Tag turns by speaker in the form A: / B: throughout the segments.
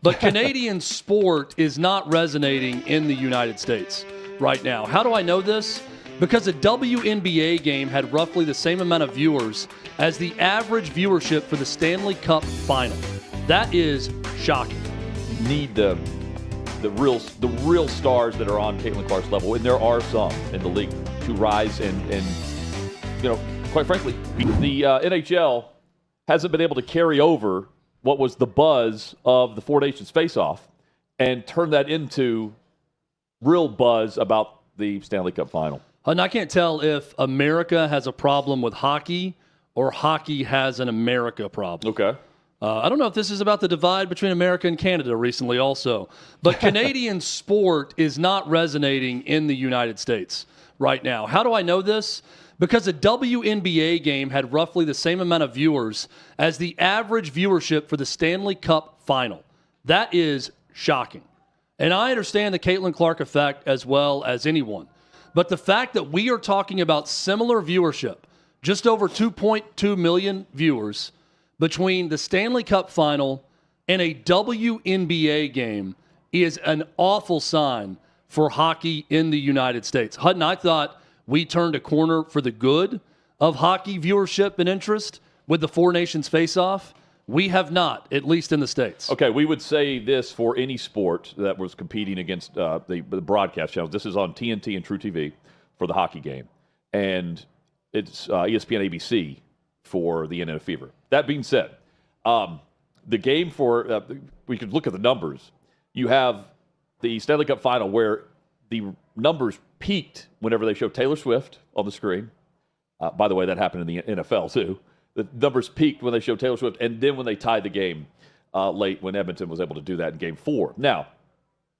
A: but Canadian sport is not resonating in the United States right now. How do I know this? Because a WNBA game had roughly the same amount of viewers as the average viewership for the Stanley Cup Final. That is shocking.
B: You need the real stars that are on Caitlin Clark's level, and there are some in the league, to rise and quite frankly, the NHL hasn't been able to carry over what was the buzz of the Four Nations face-off and turn that into real buzz about the Stanley Cup Final.
A: And I can't tell if America has a problem with hockey or hockey has an America problem.
B: Okay.
A: I don't know if this is about the divide between America and Canada recently also, but Canadian sport is not resonating in the United States right now. How do I know this? Because a WNBA game had roughly the same amount of viewers as the average viewership for the Stanley Cup Final. That is shocking. And I understand the Caitlin Clark effect as well as anyone. But the fact that we are talking about similar viewership, just over 2.2 million viewers, between the Stanley Cup Final and a WNBA game is an awful sign for hockey in the United States. Hutton, I thought we turned a corner for the good of hockey viewership and interest with the Four Nations face-off. We have not, at least in the States.
B: Okay, we would say this for any sport that was competing against the broadcast channels. This is on TNT and True TV for the hockey game. And it's ESPN ABC for the NN Fever. That being said, the game for we could look at the numbers. You have the Stanley Cup Final where the numbers peaked whenever they showed Taylor Swift on the screen. By the way, that happened in the NFL too. The numbers peaked when they showed Taylor Swift, and then when they tied the game late, when Edmonton was able to do that in Game 4. Now,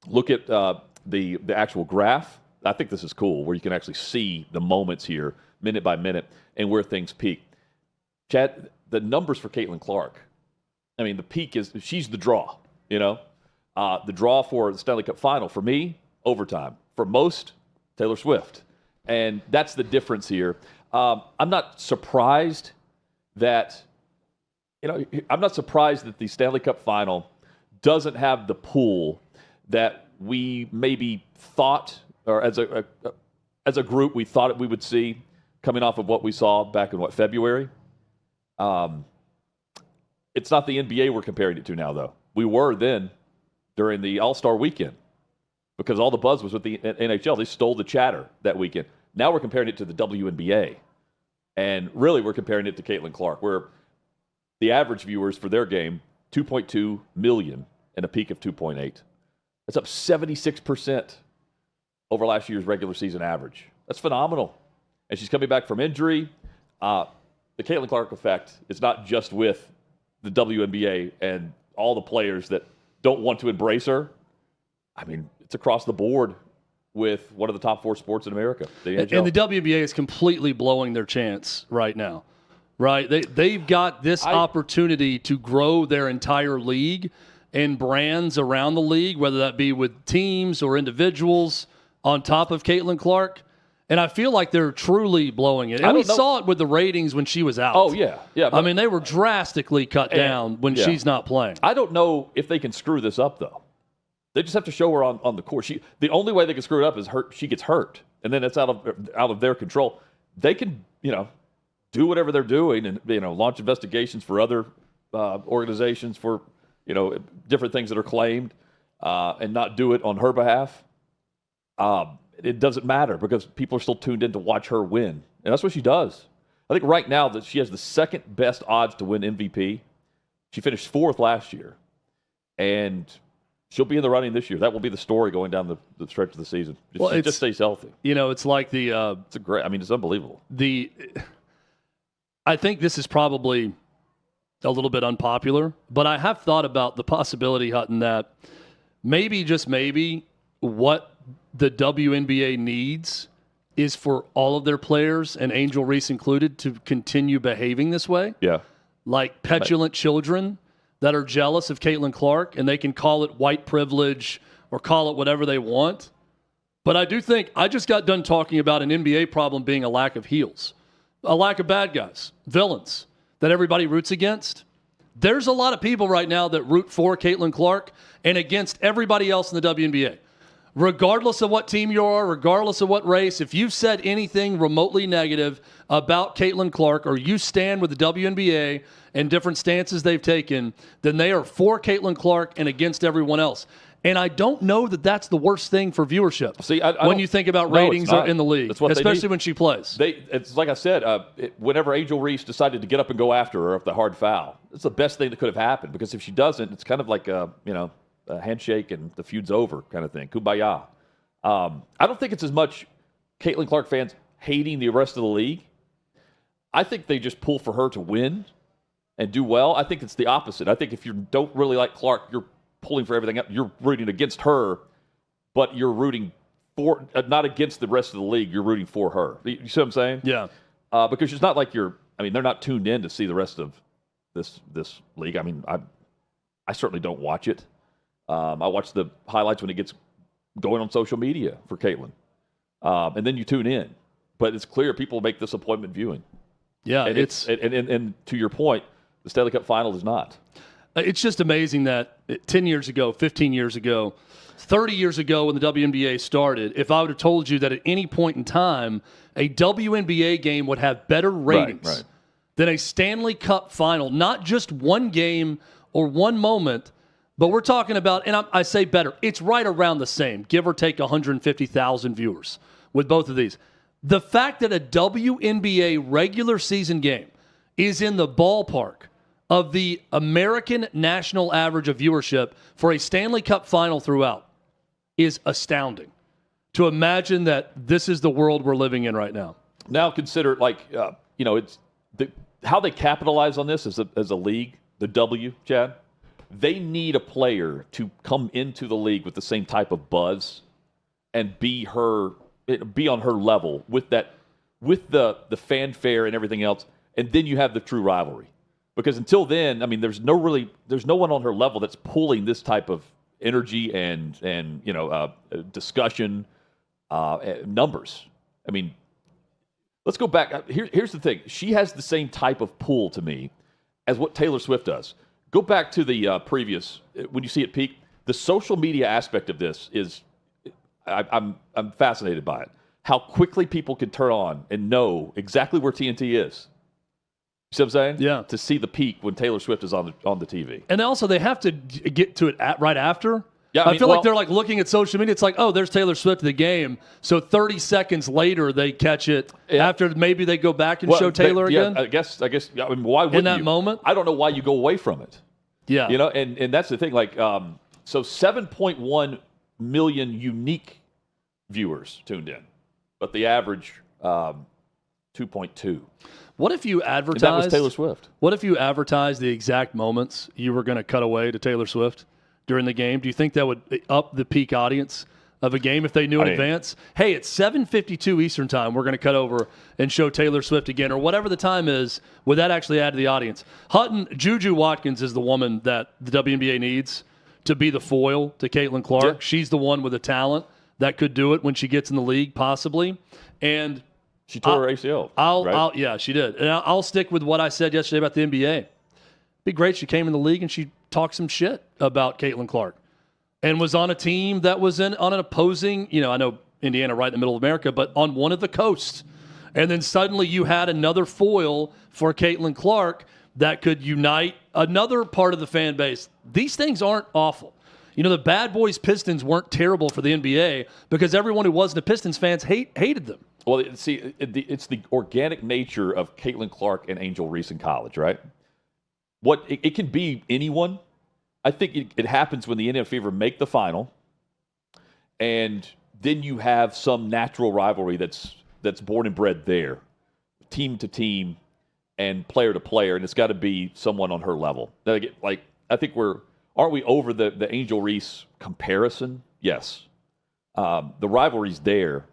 B: look at the actual graph. I think this is cool, where you can actually see the moments here, minute by minute, and where things peak. Chad, the numbers for Caitlin Clark, I mean, the peak is, she's the draw, the draw for the Stanley Cup Final. For me, overtime. For most, Taylor Swift. And that's the difference here. I'm not surprised that, I'm not surprised that the Stanley Cup Final doesn't have the pool that we maybe thought, or as a group, we thought we would see coming off of what we saw back in, February? It's not the NBA we're comparing it to now, though. We were then during the All-Star weekend because all the buzz was with the NHL. They stole the chatter that weekend. Now we're comparing it to the WNBA. And really, we're comparing it to Caitlin Clark, where the average viewers for their game, 2.2 million and a peak of 2.8. That's up 76% over last year's regular season average. That's phenomenal. And she's coming back from injury. The Caitlin Clark effect is not just with the WNBA and all the players that don't want to embrace her. I mean, it's across the board with one of the top four sports in America. The NHL.
A: And the WNBA is completely blowing their chance right now, right? They've got this opportunity to grow their entire league and brands around the league, whether that be with teams or individuals on top of Caitlin Clark. And I feel like they're truly blowing it. And we saw it with the ratings when she was out.
B: Oh, yeah.
A: I mean, they were drastically cut down when she's not playing.
B: I don't know if they can screw this up, though. They just have to show her on the court. The only way they can screw it up is she gets hurt, and then it's out of their control. They can, do whatever they're doing and, launch investigations for other organizations for, different things that are claimed and not do it on her behalf. It doesn't matter because people are still tuned in to watch her win. And that's what she does. I think right now that she has the second best odds to win MVP. She finished fourth last year. And she'll be in the running this year. That will be the story going down the stretch of the season. She just stays healthy.
A: It's like the...
B: it's unbelievable.
A: I think this is probably a little bit unpopular, but I have thought about the possibility, Hutton, that maybe, just maybe, what the WNBA needs is for all of their players, and Angel Reese included, to continue behaving this way.
B: Yeah.
A: Like petulant children that are jealous of Caitlin Clark, and they can call it white privilege or call it whatever they want. But I do think, I just got done talking about an NBA problem being a lack of heels, a lack of bad guys, villains that everybody roots against. There's a lot of people right now that root for Caitlin Clark and against everybody else in the WNBA. Regardless of what team you are, regardless of what race, if you've said anything remotely negative about Caitlin Clark or you stand with the WNBA and different stances they've taken, then they are for Caitlin Clark and against everyone else. And I don't know that that's the worst thing for viewership.
B: See,
A: when you think about ratings in the league, especially when she plays.
B: It's like I said, whenever Angel Reese decided to get up and go after her after the hard foul, it's the best thing that could have happened, because if she doesn't, it's kind of like a handshake and the feud's over kind of thing. Kumbaya. I don't think it's as much Caitlin Clark fans hating the rest of the league. I think they just pull for her to win and do well. I think it's the opposite. I think if you don't really like Clark, you're pulling for everything up. You're rooting against her, but you're rooting for, not against the rest of the league. You're rooting for her. You see what I'm saying?
A: Yeah.
B: Because it's not like they're not tuned in to see the rest of this league. I mean, I certainly don't watch it. I watch the highlights when it gets going on social media for Caitlin. And then you tune in. But it's clear people make this appointment viewing.
A: Yeah.
B: And and to your point, the Stanley Cup Final is not.
A: It's just amazing that 10 years ago, 15 years ago, 30 years ago when the WNBA started, if I would have told you that at any point in time, a WNBA game would have better ratings than a Stanley Cup Final, not just one game or one moment, but we're talking about, and I say better, it's right around the same, give or take 150,000 viewers with both of these. The fact that a WNBA regular season game is in the ballpark of the American national average of viewership for a Stanley Cup Final throughout is astounding. To imagine that this is the world we're living in right now.
B: Now consider, it's how they capitalize on this as a league, the W, Chad. They need a player to come into the league with the same type of buzz and be on her level with the fanfare and everything else, and then you have the true rivalry. Because until then, I mean, there's no one on her level that's pulling this type of energy and discussion numbers. I mean, let's go back. Here's the thing: she has the same type of pull to me as what Taylor Swift does. Go back to the previous when you see it peak. The social media aspect of this is, I'm fascinated by it. How quickly people can turn on and know exactly where TNT is. You see what I'm saying?
A: Yeah.
B: To see the peak when Taylor Swift is on the TV.
A: And also, they have to get to it right after.
B: Yeah,
A: I feel like they're like looking at social media. It's like, oh, there's Taylor Swift at the game. So 30 seconds later, they catch it. Yeah. After maybe they go back and show Taylor again.
B: I guess. I mean, why wouldn't
A: in that moment?
B: I don't know why you go away from it.
A: Yeah.
B: And that's the thing. Like, so 7.1 million unique viewers tuned in, but the average 2.2.
A: What if you advertised?
B: That was Taylor Swift.
A: What if you advertised the exact moments you were going to cut away to Taylor Swift during the game? Do you think that would up the peak audience of a game if they knew in advance? Hey, it's 7:52 Eastern time. We're going to cut over and show Taylor Swift again, or whatever the time is. Would that actually add to the audience? Juju Watkins is the woman that the WNBA needs to be the foil to Caitlin Clark. Yeah. She's the one with the talent that could do it when she gets in the league, possibly. And
B: she tore her ACL.
A: Yeah, she did. And I'll stick with what I said yesterday about the NBA. It'd be great. She came in the league and she talked some shit about Caitlin Clark and was on a team that was on an opposing, I know Indiana right in the middle of America, but on one of the coasts. And then suddenly you had another foil for Caitlin Clark that could unite another part of the fan base. These things aren't awful. The Bad Boys Pistons weren't terrible for the NBA because everyone who wasn't a Pistons fans hated them.
B: Well, see, it's the organic nature of Caitlin Clark and Angel Reese in college, right? It can be anyone. I think it happens when the Indiana Fever make the final, and then you have some natural rivalry that's born and bred there, team to team and player to player, and it's got to be someone on her level. Like, I think aren't we over the Angel Reese comparison? Yes. The rivalry's there.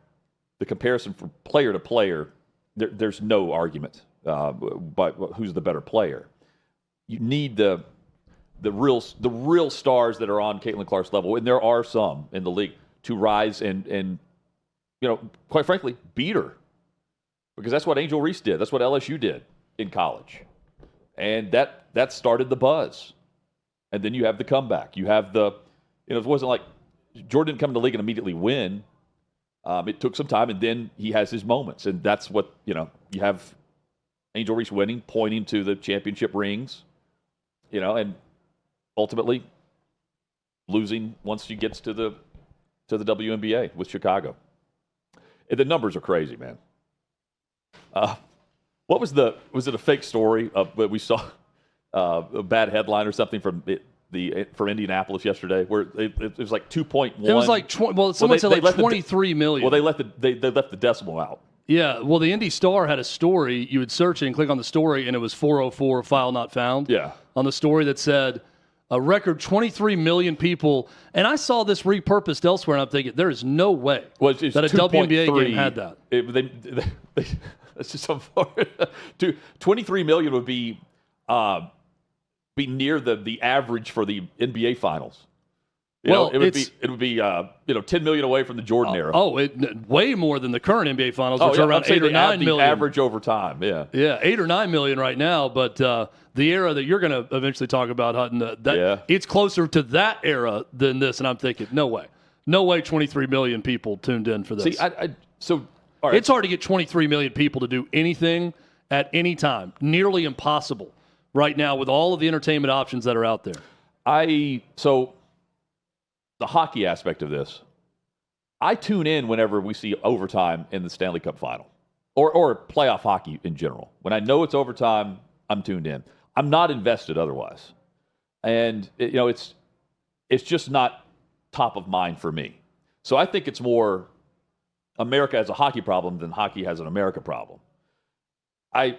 B: The comparison from player to player, there's no argument but who's the better player. You need the real stars that are on Caitlin Clark's level, and there are some in the league, to rise and quite frankly, beat her. Because that's what Angel Reese did. That's what LSU did in college. And that that started the buzz. And then you have the comeback. You have the, it wasn't like Jordan didn't come to the league and immediately win. It took some time, and then he has his moments. And that's what, you have Angel Reese winning, pointing to the championship rings, and ultimately losing once he gets to the WNBA with Chicago. And the numbers are crazy, man. What was it a fake story that we saw a bad headline or something from from Indianapolis yesterday where it was like 2.1.
A: It was like someone said like 23 million.
B: Well, they left the decimal out.
A: Yeah, well, the Indy Star had a story. You would search it and click on the story, and it was 404 file not found.
B: Yeah,
A: on the story that said a record 23 million people. And I saw this repurposed elsewhere, and I'm thinking there is no way that a WNBA game had that. It's
B: just so far. 23 million would be near the average for the NBA finals. It would be 10 million away from the Jordan era.
A: Way more than the current NBA finals, which are around 8 or 9 million.
B: The average over time, yeah.
A: Yeah, 8 or 9 million right now, but the era that you're going to eventually talk about, Hutton, it's closer to that era than this, and I'm thinking, no way. No way 23 million people tuned in for this.
B: See, all right.
A: It's hard to get 23 million people to do anything at any time. Nearly impossible right now with all of the entertainment options that are out there.
B: The hockey aspect of this, I tune in whenever we see overtime in the Stanley Cup final or playoff hockey in general. When I know it's overtime, I'm tuned in. I'm not invested otherwise. And, it's just not top of mind for me. So I think it's more America has a hockey problem than hockey has an America problem. I,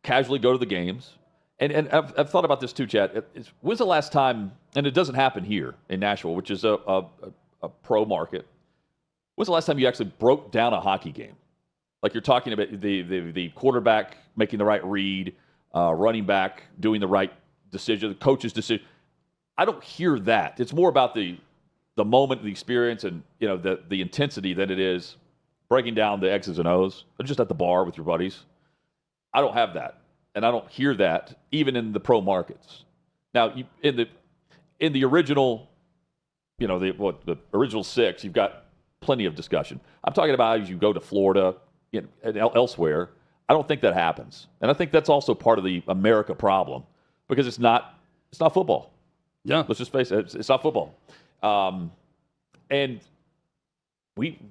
B: casually go to the games. And I've thought about this too, Chad. When's the last time, and it doesn't happen here in Nashville, which is a pro market. When's the last time you actually broke down a hockey game? Like you're talking about the quarterback making the right read, running back doing the right decision, the coach's decision. I don't hear that. It's more about the moment, the experience, and the intensity than it is breaking down the X's and O's, just at the bar with your buddies. I don't have that. And I don't hear that even in the pro markets. Now, in the original, the original 6, you've got plenty of discussion. I'm talking about as you go to Florida and elsewhere. I don't think that happens, and I think that's also part of the America problem because it's not football.
A: Yeah,
B: let's just face it, it's not football. And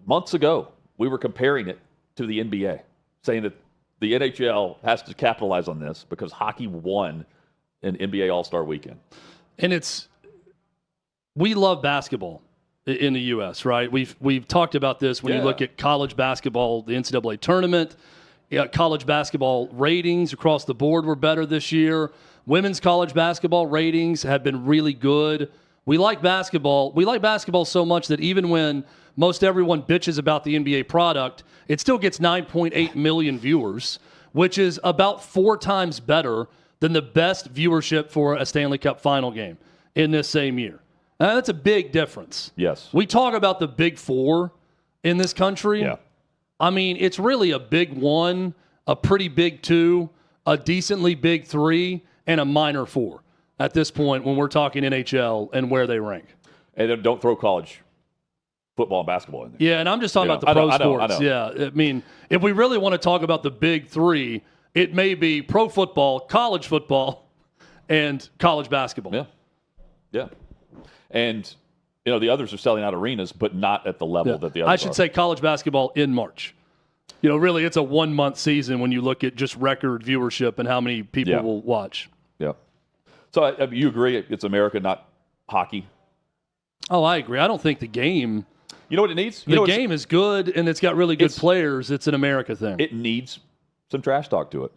B: months ago we were comparing it to the NBA, saying that the NHL has to capitalize on this because hockey won an NBA All-Star weekend.
A: And we love basketball in the U.S., right? We've talked about this when you look at college basketball, the NCAA tournament, college basketball ratings across the board were better this year. Women's college basketball ratings have been really good. We like basketball. We like basketball so much that even when most everyone bitches about the NBA product, it still gets 9.8 million viewers, which is about 4 times better than the best viewership for a Stanley Cup final game in this same year. Now, that's a big difference.
B: Yes.
A: We talk about the big 4 in this country.
B: Yeah.
A: I mean, it's really a big 1, a pretty big 2, a decently big 3, and a minor 4 at this point when we're talking NHL and where they rank.
B: And then don't throw college football and basketball in there.
A: Yeah, and I'm just talking about the pro sports. I know. Yeah, I mean, if we really want to talk about the big 3, it may be pro football, college football, and college basketball.
B: Yeah, yeah. And, the others are selling out arenas, but not at the level that the others are.
A: I should say college basketball in March. Really, it's a 1-month season when you look at just record viewership and how many people will watch.
B: Yeah. So you agree it's America, not hockey?
A: Oh, I agree. I don't think the game...
B: You know what it needs?
A: The game is good, and it's got really good players. It's an America thing.
B: It needs some trash talk to it.